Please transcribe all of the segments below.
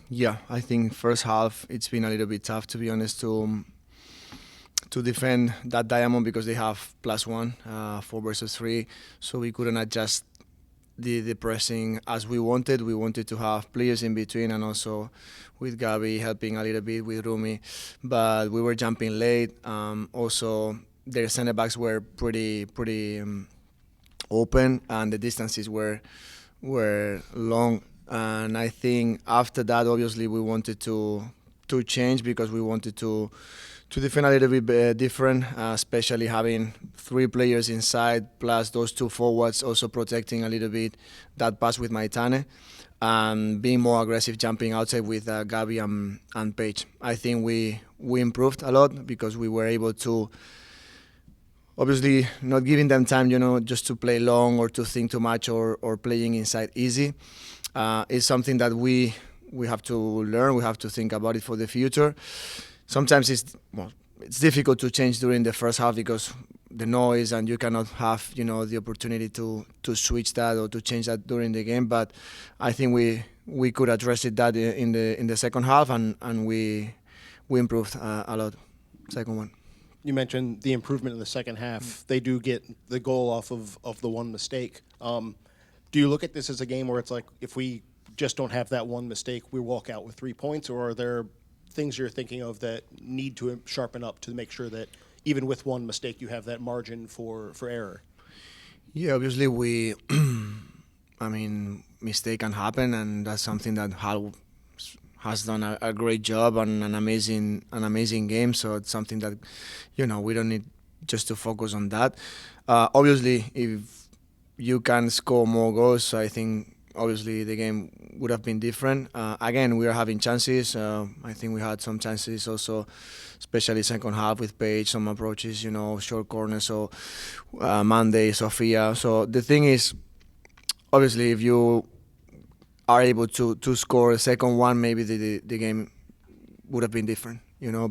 Yeah, I think first half it's been a little bit tough, to be honest, to defend that diamond because they have +1, 4 versus 3, so we couldn't adjust the pressing as we wanted. We wanted to have players in between and also with Gabi helping a little bit with Rumi, but we were jumping late. Also, their center backs were pretty open and the distances were long. And I think after that, obviously, we wanted to change because we wanted to defend a little bit different, especially having 3 players inside plus those 2 forwards also protecting a little bit that pass with Maitane and being more aggressive jumping outside with Gabi and Paige. I think we improved a lot because we were able to obviously not giving them time, just to play long or to think too much or playing inside easy. Is something that we have to learn. We have to think about it for the future. Sometimes it's difficult to change during the first half because the noise and you cannot have the opportunity to switch that or to change that during the game. But I think we could address that in the second half and we improved a lot. Second one. You mentioned the improvement in the second half. They do get the goal off of the one mistake. Do you look at this as a game where it's like if we just don't have that one mistake, we walk out with 3 points, or are there things you're thinking of that need to sharpen up to make sure that even with one mistake you have that margin for error? Yeah, obviously mistake can happen, and that's something that Hal has done a great job and an amazing game. So it's something that we don't need just to focus on that. Obviously, if you can score more goals, I think obviously the game would have been different. Again, we are having chances. I think we had some chances also, especially second half with Paige, some approaches, short corners, so Monday, Sofia. So the thing is, obviously, if you are able to score a second one, maybe the game would have been different,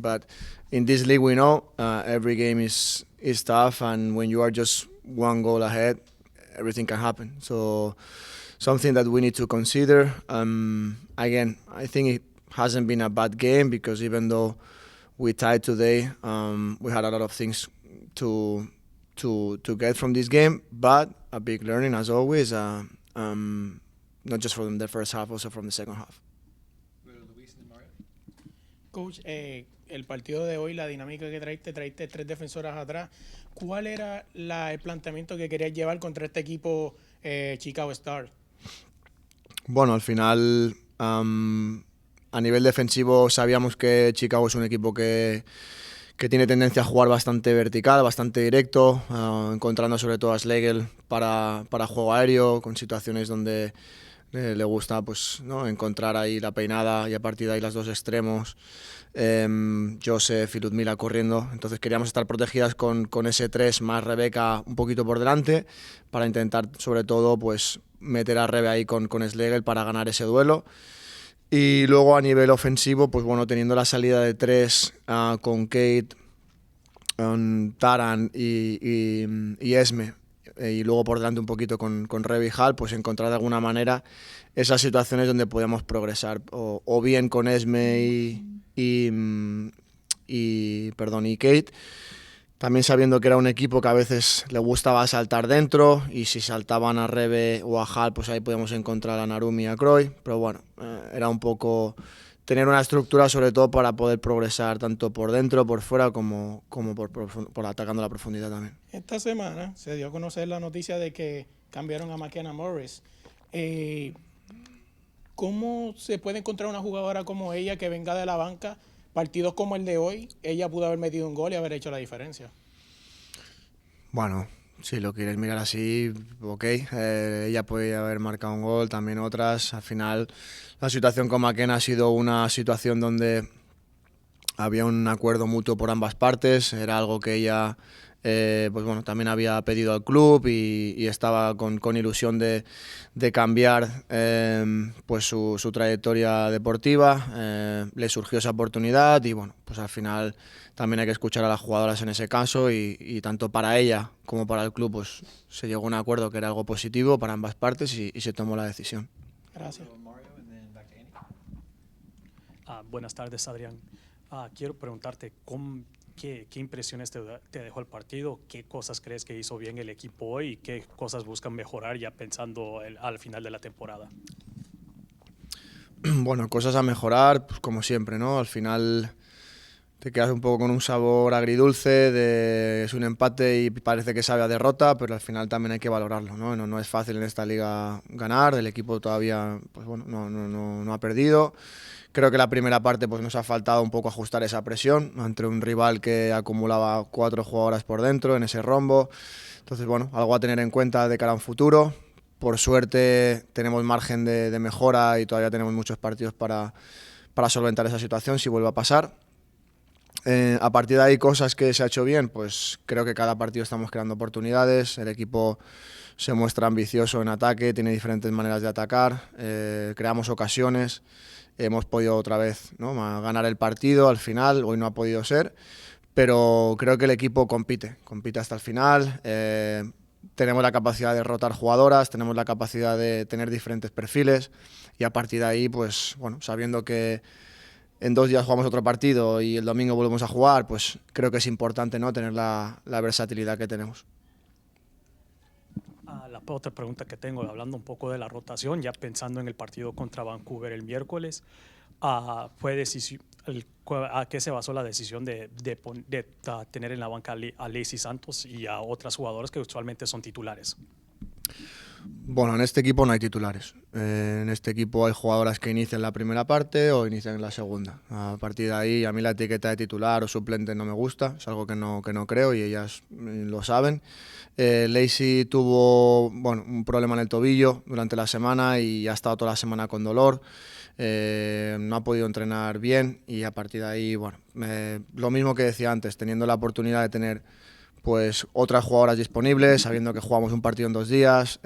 But in this league, we know every game is tough, and when you are just 1 goal ahead, everything can happen. So something that we need to consider. Again, I think it hasn't been a bad game because even though we tied today, we had a lot of things to get from this game, but a big learning as always, not just from the first half, also from the second half. Coach, el partido de hoy, la dinámica que traiste 3 defensoras atrás. ¿Cuál era el planteamiento que querías llevar contra este equipo Chicago Stars? Bueno, al final, a nivel defensivo, sabíamos que Chicago es un equipo que tiene tendencia a jugar bastante vertical, bastante directo, encontrando sobre todo a Schlegel para juego aéreo, con situaciones donde le gusta encontrar ahí la peinada y a partir de ahí las 2 extremos, Joseph y Ludmila corriendo. Entonces queríamos estar protegidas con ese 3 más Rebeca un poquito por delante para intentar sobre todo meter a Rebe ahí con Schlegel para ganar ese duelo. Y luego a nivel ofensivo, teniendo la salida de 3 con Kate, Taran y Esme, y luego por delante un poquito con Rebe y Hal, encontrar de alguna manera esas situaciones donde podíamos progresar, o bien con Esme y Kate, también sabiendo que era un equipo que a veces le gustaba saltar dentro y si saltaban a Rebe o a Hal, ahí podíamos encontrar a Narumi y a Croix, pero bueno, era un poco tener una estructura sobre todo para poder progresar tanto por dentro, por fuera, como por atacando la profundidad también. Esta semana se dio a conocer la noticia de que cambiaron a McKenna Morris. ¿Cómo se puede encontrar una jugadora como ella que venga de la banca? Partidos como el de hoy, ella pudo haber metido un gol y haber hecho la diferencia. Bueno, si lo quieres mirar así, ok. Ella puede haber marcado un gol, también otras. Al final, la situación con McKenna ha sido una situación donde había un acuerdo mutuo por ambas partes. Era algo que ella también había pedido al club y estaba con ilusión de cambiar su trayectoria deportiva. Le surgió esa oportunidad y al final también hay que escuchar a las jugadoras en ese caso y tanto para ella como para el club se llegó a un acuerdo que era algo positivo para ambas partes y se tomó la decisión. Gracias. Buenas tardes, Adrián. Quiero preguntarte, ¿qué impresiones te dejó el partido? ¿Qué cosas crees que hizo bien el equipo hoy? ¿Y qué cosas buscan mejorar ya pensando al final de la temporada? Bueno, cosas a mejorar, pues como siempre, ¿no? Al final te quedas un poco con un sabor agridulce, es un empate y parece que sabe a derrota, pero al final también hay que valorarlo, ¿no? No es fácil en esta liga ganar, el equipo todavía pues bueno, no ha perdido. Creo que la primera parte pues nos ha faltado un poco ajustar esa presión ante un rival que acumulaba 4 jugadoras por dentro en ese rombo. Entonces, bueno, algo a tener en cuenta de cara a un futuro. Por suerte tenemos margen de mejora y todavía tenemos muchos partidos para solventar esa situación si vuelve a pasar. A partir de ahí, cosas que se ha hecho bien, pues creo que cada partido estamos creando oportunidades, el equipo se muestra ambicioso en ataque, tiene diferentes maneras de atacar, creamos ocasiones, hemos podido otra vez, ¿no?, ganar el partido al final, hoy no ha podido ser, pero creo que el equipo compite hasta el final, tenemos la capacidad de rotar jugadoras, tenemos la capacidad de tener diferentes perfiles y a partir de ahí, pues bueno, sabiendo que en 2 días jugamos otro partido y el domingo volvemos a jugar, pues creo que es importante, ¿no?, tener la versatilidad que tenemos. La otra pregunta que tengo, hablando un poco de la rotación, ya pensando en el partido contra Vancouver el miércoles, ¿a qué se basó la decisión de tener en la banca a Lacey Santos y a otras jugadoras que usualmente son titulares? Bueno, en este equipo no hay titulares. En este equipo hay jugadoras que inician la primera parte o inician la segunda. A partir de ahí, a mí la etiqueta de titular o suplente no me gusta, es algo que no creo y ellas lo saben. Lacey tuvo un problema en el tobillo durante la semana y ha estado toda la semana con dolor. No ha podido entrenar bien y a partir de ahí, lo mismo que decía antes, teniendo la oportunidad de tener pues otras jugadoras disponibles, sabiendo que jugamos un partido en 2 días,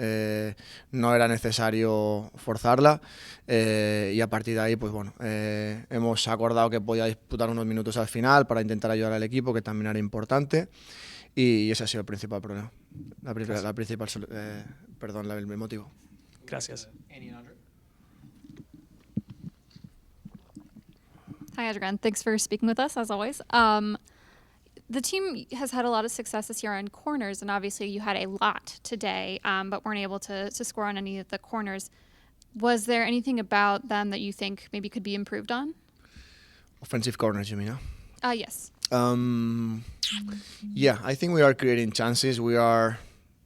no era necesario forzarla y a partir de ahí hemos acordado que podía disputar unos minutos al final para intentar ayudar al equipo, que también era importante, y ese ha sido el principal problema, el motivo. Gracias. Hi, Adrián. Thanks for speaking with us, as always. The team has had a lot of success this year on corners, and obviously you had a lot today, but weren't able to score on any of the corners. Was there anything about them that you think maybe could be improved on? Offensive corners, you mean? Yes. Yeah, I think we are creating chances. We are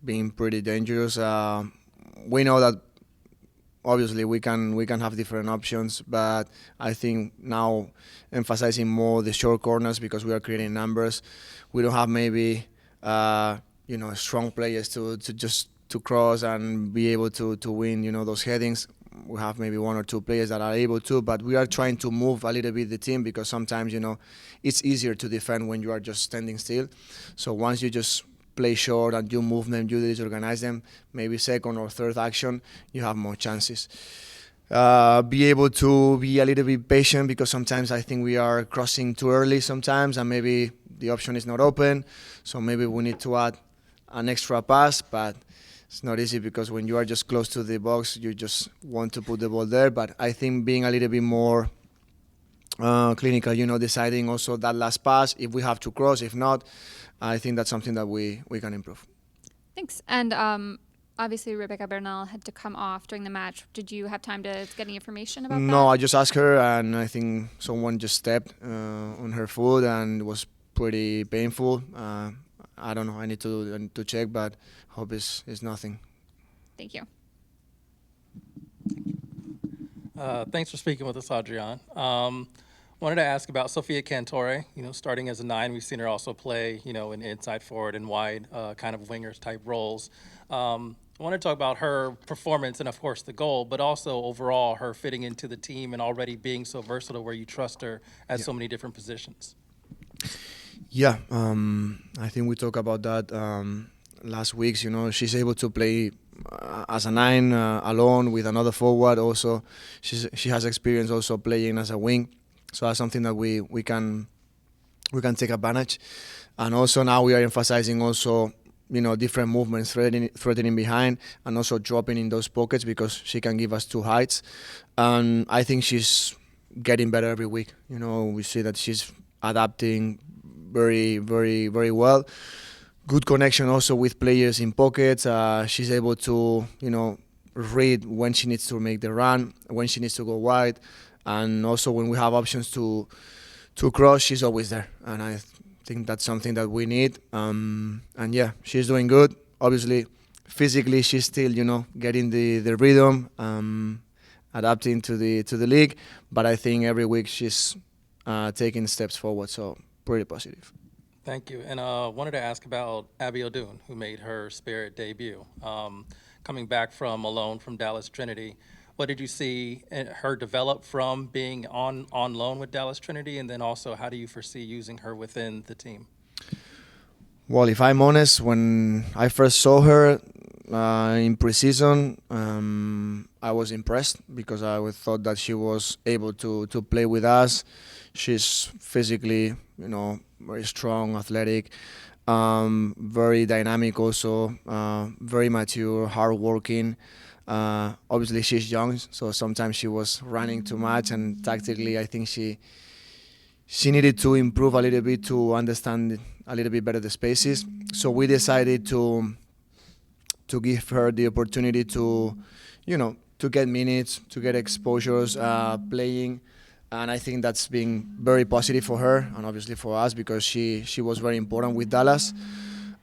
being pretty dangerous. We know that obviously we can have different options, but I think now emphasizing more the short corners because we are creating numbers. We don't have maybe strong players to cross and be able to win those headings. We have maybe 1 or 2 players that are able to, but we are trying to move a little bit the team because sometimes it's easier to defend when you are just standing still. So once you just play short and you move them, you disorganize them, maybe second or third action, you have more chances. Be able to be a little bit patient because sometimes I think we are crossing too early sometimes and maybe the option is not open, so maybe we need to add an extra pass, but it's not easy because when you are just close to the box, you just want to put the ball there, but I think being a little bit more clinical, deciding also that last pass, if we have to cross, if not, I think that's something that we can improve. Thanks. And obviously Rebecca Bernal had to come off during the match. Did you have time to get any information about that? No, I just asked her, and I think someone just stepped on her foot, and it was pretty painful. I don't know. I need to check, but hope it's nothing. Thank you. Thanks for speaking with us, Adrián. Wanted to ask about Sofia Cantore, starting as a 9. We've seen her also play, in inside forward and wide kind of wingers type roles. I want to talk about her performance and, of course, the goal, but also overall her fitting into the team and already being so versatile where you trust her at so many different positions. Yeah, I think we talked about that last week. She's able to play as a 9 alone with another forward. Also, she has experience also playing as a wing. So that's something that we can take advantage. And also now we are emphasizing also, different movements, threatening behind and also dropping in those pockets because she can give us 2 heights. And I think she's getting better every week. We see that she's adapting very, very, very well. Good connection also with players in pockets. She's able to, read when she needs to make the run, when she needs to go wide, and also when we have options to cross, she's always there. And I think that's something that we need. And yeah, she's doing good. Obviously, physically, she's still, getting the rhythm, adapting to the league. But I think every week she's taking steps forward. So pretty positive. Thank you. And wanted to ask about Abby O'Doon, who made her Spirit debut. Coming back from a loan from Dallas Trinity, what did you see her develop from being on loan with Dallas Trinity? And then also, how do you foresee using her within the team? Well, if I'm honest, when I first saw her in preseason, I was impressed because I thought that she was able to play with us. She's physically, very strong, athletic, very dynamic also, very mature, hardworking. Obviously, she's young, so sometimes she was running too much, and tactically, I think she needed to improve a little bit to understand a little bit better the spaces. So we decided to give her the opportunity to get minutes, to get exposures, playing. And I think that's been very positive for her and obviously for us because she was very important with Dallas.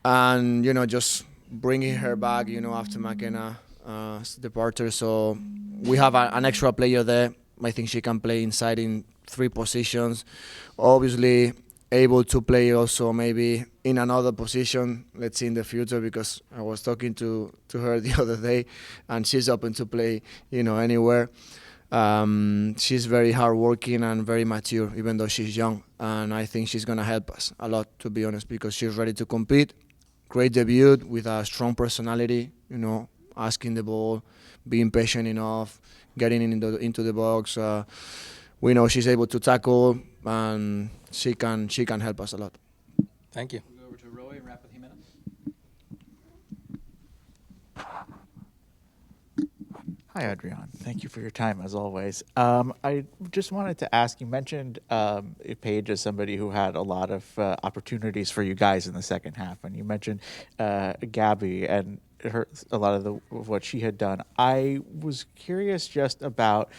And, just bringing her back, after McKenna's departure. So we have an extra player there. I think she can play inside in 3 positions. Obviously, able to play also maybe in another position, let's see in the future, because I was talking to her the other day, and she's open to play, anywhere. She's very hardworking and very mature, even though she's young. And I think she's going to help us a lot, to be honest, because she's ready to compete. Great debut with a strong personality, asking the ball, being patient enough, getting into the box. We know she's able to tackle, and she can help us a lot. Thank you. We'll go over to Roy and wrap with Jimenez. Hi, Adrián. Thank you for your time, as always. I just wanted to ask, you mentioned Paige as somebody who had a lot of opportunities for you guys in the second half, and you mentioned Gabby and a lot of what she had done. I was curious just about,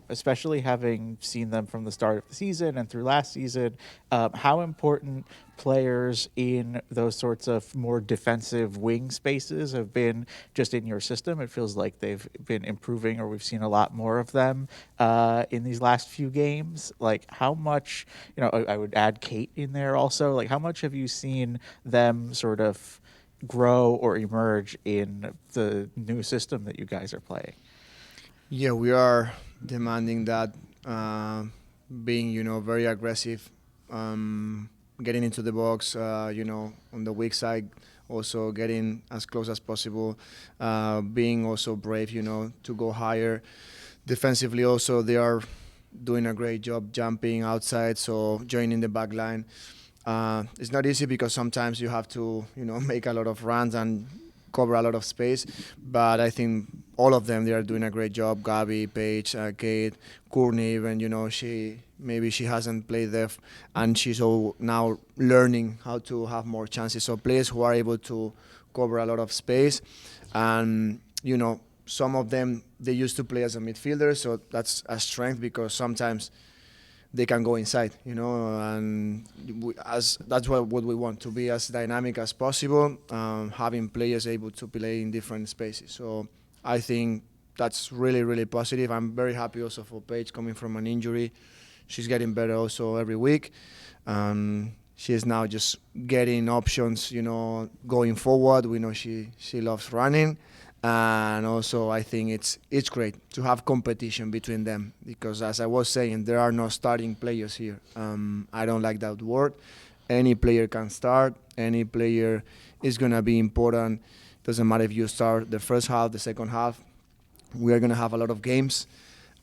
especially having seen them from the start of the season and through last season, how important players in those sorts of more defensive wing spaces have been just in your system. It feels like they've been improving, or we've seen a lot more of them in these last few games. Like, how much, I would add Kate in there also. Like, how much have you seen them sort of grow or emerge in the new system that you guys are playing? Yeah, we are demanding that, being, very aggressive, getting into the box, on the weak side, also getting as close as possible, being also brave, to go higher. Defensively also, they are doing a great job jumping outside, so joining the back line. It's not easy because sometimes you have to, make a lot of runs and cover a lot of space, but I think all of them, they are doing a great job. Gabby, Paige, Kate, Courtney, even, she hasn't played there, and she's all now learning how to have more chances. So players who are able to cover a lot of space, and, some of them, they used to play as a midfielder, so that's a strength because sometimes they can go inside, and that's what we want, to be as dynamic as possible, having players able to play in different spaces. So I think that's really, really positive. I'm very happy also for Paige coming from an injury. She's getting better also every week. She is now just getting options, going forward. We know she loves running. And also, I think it's great to have competition between them because, as I was saying, there are no starting players here. I don't like that word. Any player can start. Any player is going to be important. Doesn't matter if you start the first half, the second half. We are going to have a lot of games,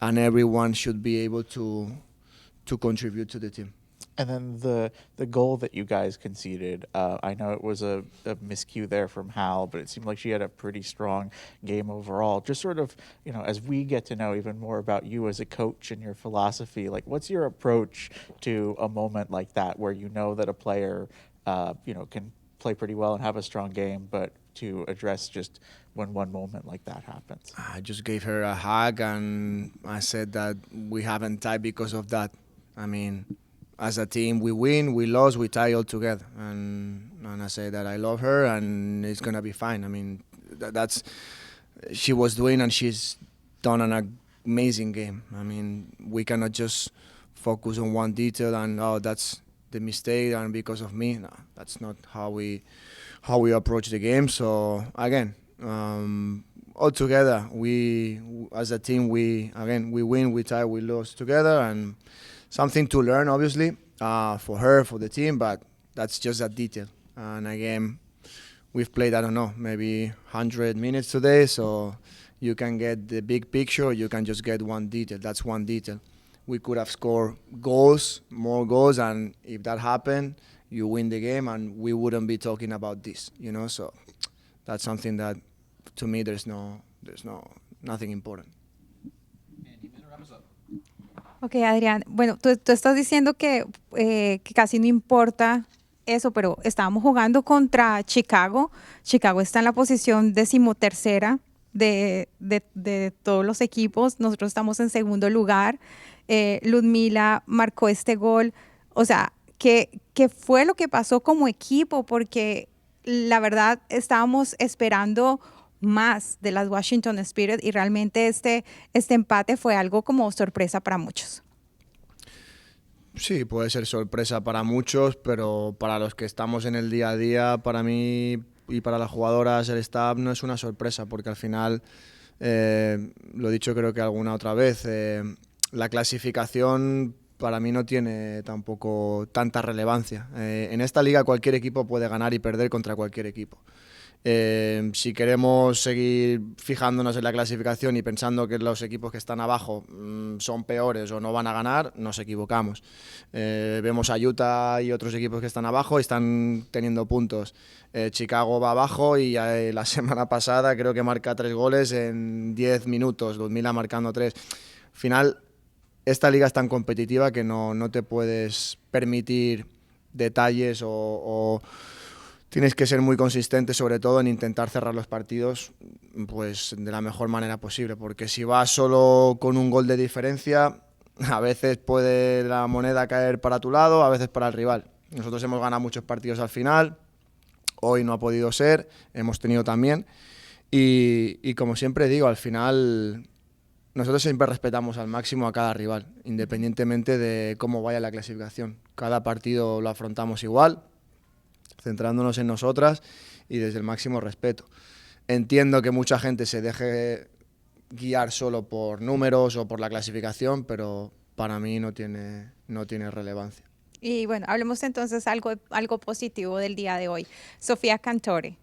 and everyone should be able to contribute to the team. And then the goal that you guys conceded, I know it was a miscue there from Hal, but it seemed like she had a pretty strong game overall. Just sort of, as we get to know even more about you as a coach and your philosophy, like what's your approach to a moment like that where you know that a player, can play pretty well and have a strong game, but to address just when one moment like that happens? I just gave her a hug and I said that we haven't tied because of that. I mean, as a team, we win, we lost, we tie all together. And I say that I love her and it's going to be fine. I mean, that's she was doing and she's done an amazing game. I mean, we cannot just focus on one detail and, oh, that's the mistake and because of me. No, that's not how we approach the game. So, again, all together, we as a team, we win, we tie, we lose together, and something to learn, obviously, for her, for the team, but that's just a detail. And again, we've played, I don't know, maybe 100 minutes today, so you can get the big picture, or you can just get one detail. That's one detail. We could have scored more goals, and if that happened, you win the game, and we wouldn't be talking about this, So that's something that, to me, there's nothing important. Ok, Adrián. Bueno, tú estás diciendo que casi no importa eso, pero estábamos jugando contra Chicago. Chicago está en la posición 13ª de todos los equipos. Nosotros estamos en segundo lugar. Ludmila marcó este gol. O sea, ¿qué fue lo que pasó como equipo? Porque la verdad estábamos esperando más de las Washington Spirit y realmente este empate fue algo como sorpresa para muchos. Sí, puede ser sorpresa para muchos, pero para los que estamos en el día a día, para mí y para las jugadoras, el staff, no es una sorpresa, porque al final, lo he dicho creo que alguna otra vez, la clasificación para mí no tiene tampoco tanta relevancia. En esta liga cualquier equipo puede ganar y perder contra cualquier equipo. Si queremos seguir fijándonos en la clasificación y pensando que los equipos que están abajo son peores o no van a ganar, nos equivocamos. Vemos a Utah y otros equipos que están abajo y están teniendo puntos. Chicago va abajo y la semana pasada creo que marca 3 goles en 10 minutos, Ludmila marcando 3. Al final, esta liga es tan competitiva que no te puedes permitir detalles o tienes que ser muy consistente, sobre todo en intentar cerrar los partidos pues de la mejor manera posible, porque si vas solo con un gol de diferencia, a veces puede la moneda caer para tu lado, a veces para el rival. Nosotros hemos ganado muchos partidos al final, hoy no ha podido ser, hemos tenido también, y como siempre digo, al final nosotros siempre respetamos al máximo a cada rival, independientemente de cómo vaya la clasificación. Cada partido lo afrontamos igual, centrándonos en nosotras y desde el máximo respeto. Entiendo que mucha gente se deje guiar solo por números o por la clasificación, pero para mí no tiene relevancia. Y bueno, hablemos entonces algo positivo del día de hoy. Sofía Cantore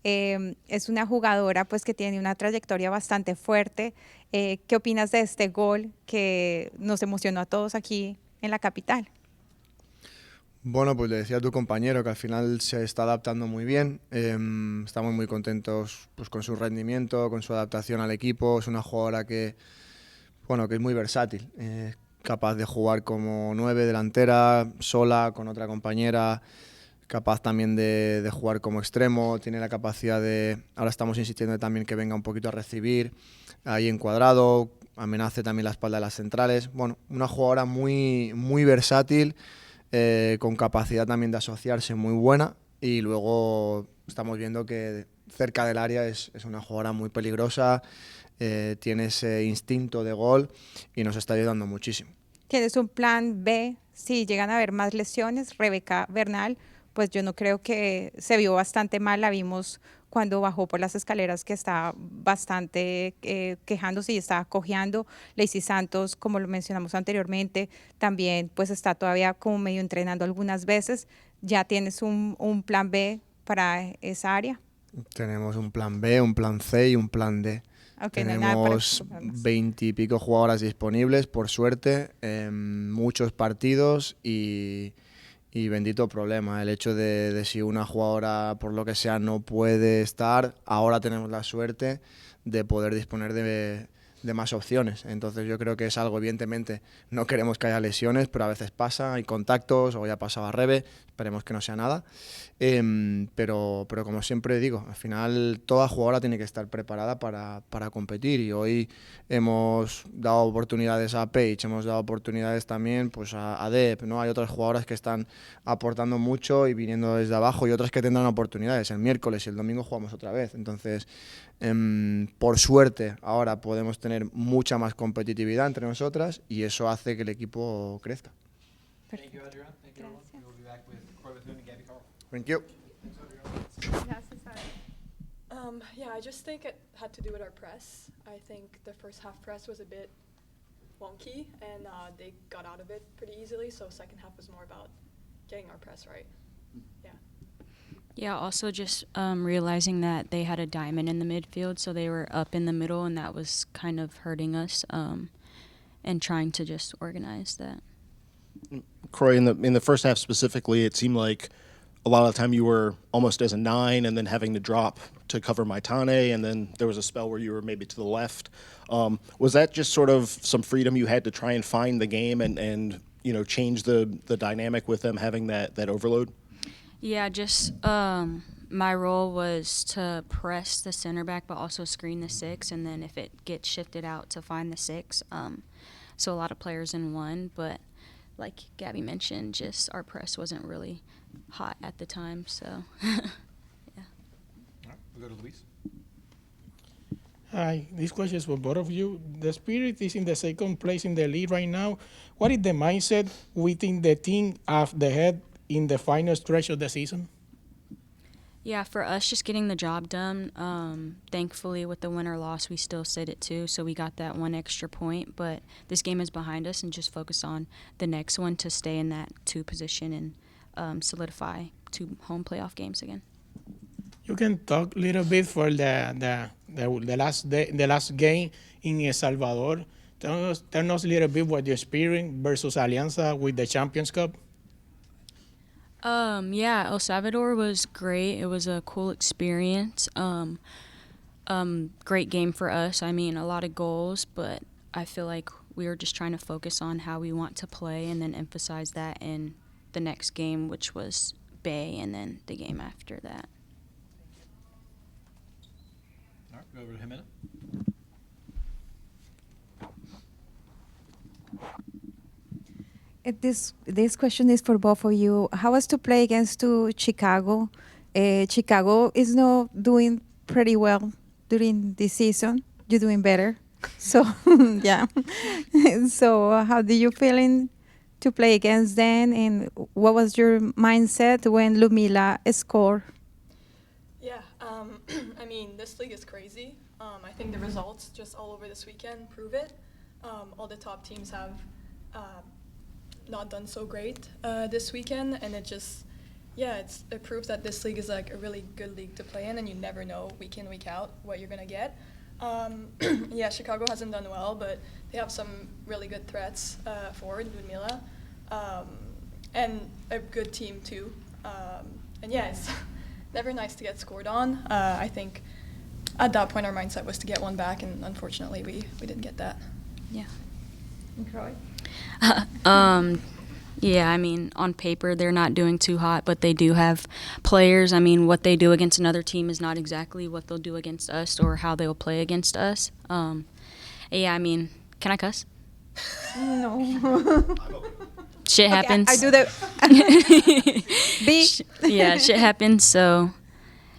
es una jugadora pues que tiene una trayectoria bastante fuerte. ¿Qué opinas de este gol que nos emocionó a todos aquí en la capital? Bueno, pues le decía a tu compañero que al final se está adaptando muy bien. Estamos muy contentos pues, con su rendimiento, con su adaptación al equipo. Es una jugadora que es muy versátil. Capaz de jugar como 9 delantera, sola, con otra compañera. Capaz también de jugar como extremo. Tiene la capacidad de... Ahora estamos insistiendo también que venga un poquito a recibir. Ahí encuadrado. Amenace también la espalda de las centrales. Bueno, una jugadora muy, muy versátil. Con capacidad también de asociarse muy buena, y luego estamos viendo que cerca del área es una jugadora muy peligrosa, tiene ese instinto de gol y nos está ayudando muchísimo. ¿Tienes un plan B si llegan a haber más lesiones? Rebeca Bernal, pues yo no creo que se vio bastante mal, la vimos cuando bajó por las escaleras que estaba bastante quejándose y estaba cojeando. Lacey Santos, como lo mencionamos anteriormente, también pues está todavía como medio entrenando algunas veces. ¿Ya tienes un plan B para esa área? Tenemos un plan B, un plan C y un plan D. Okay, tenemos 20 y pico jugadoras disponibles, por suerte, muchos partidos y y bendito problema. El hecho de si una jugadora, por lo que sea, no puede estar, ahora tenemos la suerte de poder disponer de más opciones. Entonces yo creo que es algo, evidentemente, no queremos que haya lesiones, pero a veces pasa, hay contactos, o ya pasaba Rebe, esperemos que no sea nada. Pero como siempre digo, al final toda jugadora tiene que estar preparada para competir, y hoy hemos dado oportunidades a Paige, hemos dado oportunidades también pues a Deb, ¿no? Hay otras jugadoras que están aportando mucho y viniendo desde abajo, y otras que tendrán oportunidades. El miércoles y el domingo jugamos otra vez, entonces por suerte ahora podemos tener mucha más competitividad entre nosotras, y eso hace que el equipo crezca. Thank you, Adrián. Thank you, everyone. We'll be back with Croix, Bethune, and Carle. Thank you. Yeah, I just think it had to do with our press. I think the first half press was a bit wonky, and they got out of it pretty easily, so second half was more about getting our press right. Yeah. Yeah, also just realizing that they had a diamond in the midfield, so they were up in the middle, and that was kind of hurting us, and trying to just organize that. Croix, in the first half specifically, it seemed like a lot of the time you were almost as a 9 and then having to drop to cover Maitane, and then there was a spell where you were maybe to the left. Was that just sort of some freedom you had to try and find the game and change the dynamic with them having that overload? Yeah, just my role was to press the center back but also screen the 6, and then if it gets shifted out to find the 6. So a lot of players in one, but like Gabby mentioned, just our press wasn't really hot at the time, so yeah. All right, we'll go to Luis. Hi, this question is for both of you. The Spirit is in the second place in the league right now. What is the mindset within the team of the Head in the final stretch of the season? Yeah, for us, just getting the job done. Thankfully, with the win or loss, we still sit at 2, so we got that 1 extra point. But this game is behind us, and just focus on the next one to stay in that 2 position and solidify 2 home playoff games again. You can talk a little bit for the last game in El Salvador. Tell us a little bit what you experienced versus Alianza with the Champions Cup. Yeah, El Salvador was great. It was a cool experience. Great game for us. I mean, a lot of goals, but I feel like we were just trying to focus on how we want to play and then emphasize that in the next game, which was Bay, and then the game after that. All right, go over to Jimena. This question is for both of you. How was to play against Chicago? Chicago is not doing pretty well during this season. You're doing better. So, yeah. So, how do you feeling to play against them? And what was your mindset when Lumila scored? Yeah, I mean, this league is crazy. I think the results just all over this weekend prove it. All the top teams have not done so great this weekend, and it just, it proves that this league is like a really good league to play in, and you never know week in, week out what you're gonna get. Yeah, Chicago hasn't done well, but they have some really good threats forward, Ludmila, and a good team too. And yeah, it's never nice to get scored on. I think at that point our mindset was to get one back, and unfortunately we didn't get that. Yeah. And Croix? Yeah, I mean, on paper, they're not doing too hot, but they do have players. I mean, what they do against another team is not exactly what they'll do against us or how they'll play against us. Yeah, I mean, can I cuss? No. Shit happens. I do that. Yeah, shit happens. So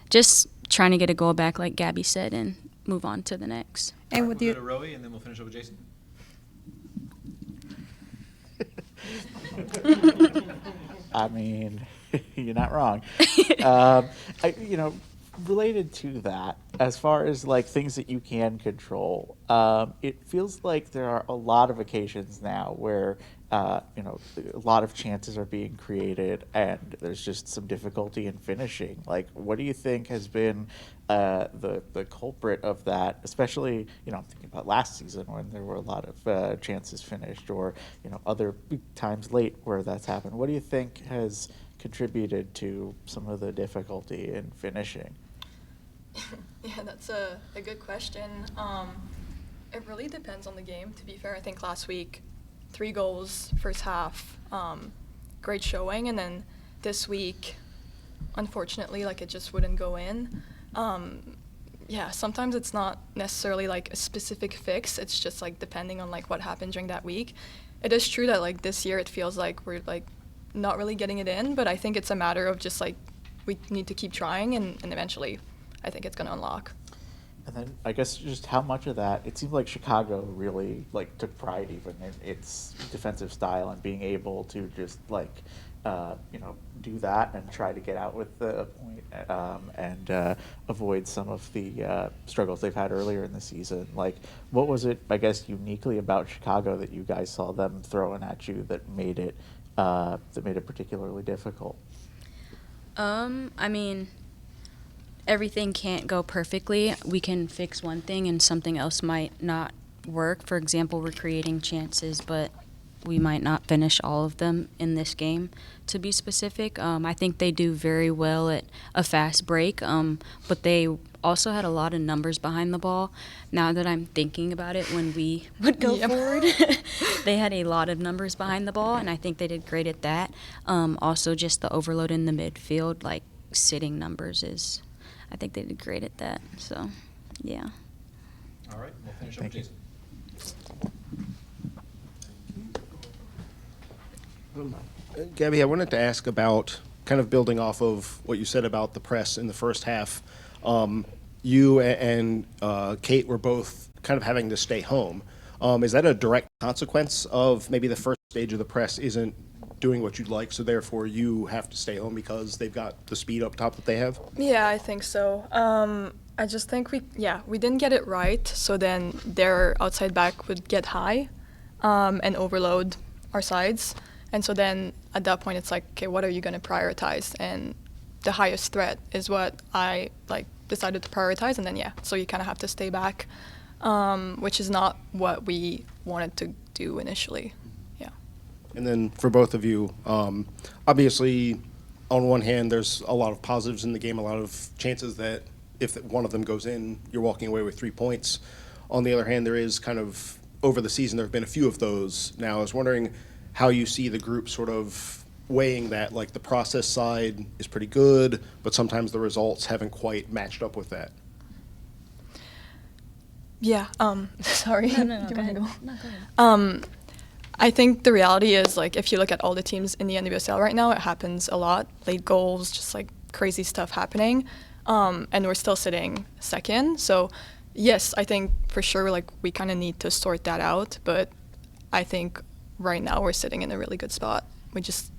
just trying to get a goal back, like Gabby said, and move on to the next. And We'll go to Rowie, and then we'll finish up with Jason. I mean, you're not wrong. Related to that, as far as like things that you can control, it feels like there are a lot of occasions now where you know, a lot of chances are being created and there's just some difficulty in finishing. Like, what do you think has been the culprit of that? Especially, you know, I'm thinking about last season when there were a lot of chances finished, or you know, other times late where that's happened. What do you think has contributed to some of the difficulty in finishing? Yeah, that's a good question. It really depends on the game, to be fair. I think last week, 3 goals, first half, great showing. And then this week, unfortunately, like it just wouldn't go in. Yeah, sometimes it's not necessarily like a specific fix. It's just like depending on like what happened during that week. It is true that like this year it feels like we're like not really getting it in, but I think it's a matter of just like we need to keep trying and eventually I think it's going to unlock. And then I guess just how much of that, it seemed like Chicago really like took pride even in its defensive style and being able to just like, you know, do that and try to get out with the point and avoid some of the struggles they've had earlier in the season. Like, what was it, I guess, uniquely about Chicago that you guys saw them throwing at you that made it particularly difficult? I mean, everything can't go perfectly. We can fix one thing and something else might not work. For example, we're creating chances, but we might not finish all of them in this game, to be specific. I think they do very well at a fast break, but they also had a lot of numbers behind the ball. Now that I'm thinking about it, when we would go forward, they had a lot of numbers behind the ball, and I think they did great at that. Also, just the overload in the midfield, like sitting numbers is, I think they did great at that. So, yeah. All right, we'll finish up with Jason. Gabby, I wanted to ask about kind of building off of what you said about the press in the first half. You and Kate were both kind of having to stay home. Is that a direct consequence of maybe the first stage of the press isn't doing what you'd like, so therefore you have to stay home because they've got the speed up top that they have? Yeah, I think so. I just think we didn't get it right, so then their outside back would get high and overload our sides. And so then at that point it's like, okay, what are you going to prioritize? And the highest threat is what I like decided to prioritize. And then, so you kind of have to stay back, which is not what we wanted to do initially. Yeah. And then for both of you, obviously on one hand, there's a lot of positives in the game, a lot of chances that if one of them goes in, you're walking away with 3 points. On the other hand, there is kind of, over the season, there have been a few of those. Now, I was wondering how you see the group sort of weighing that, like the process side is pretty good, but sometimes the results haven't quite matched up with that. Yeah, sorry. No, go ahead. No, go ahead. I think the reality is, like, if you look at all the teams in the NWSL right now, it happens a lot. Late goals, just like crazy stuff happening. And we're still sitting second. So, yes, I think for sure, like, we kind of need to sort that out. But I think right now we're sitting in a really good spot. We just,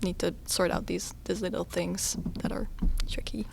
need to sort out these little things that are tricky.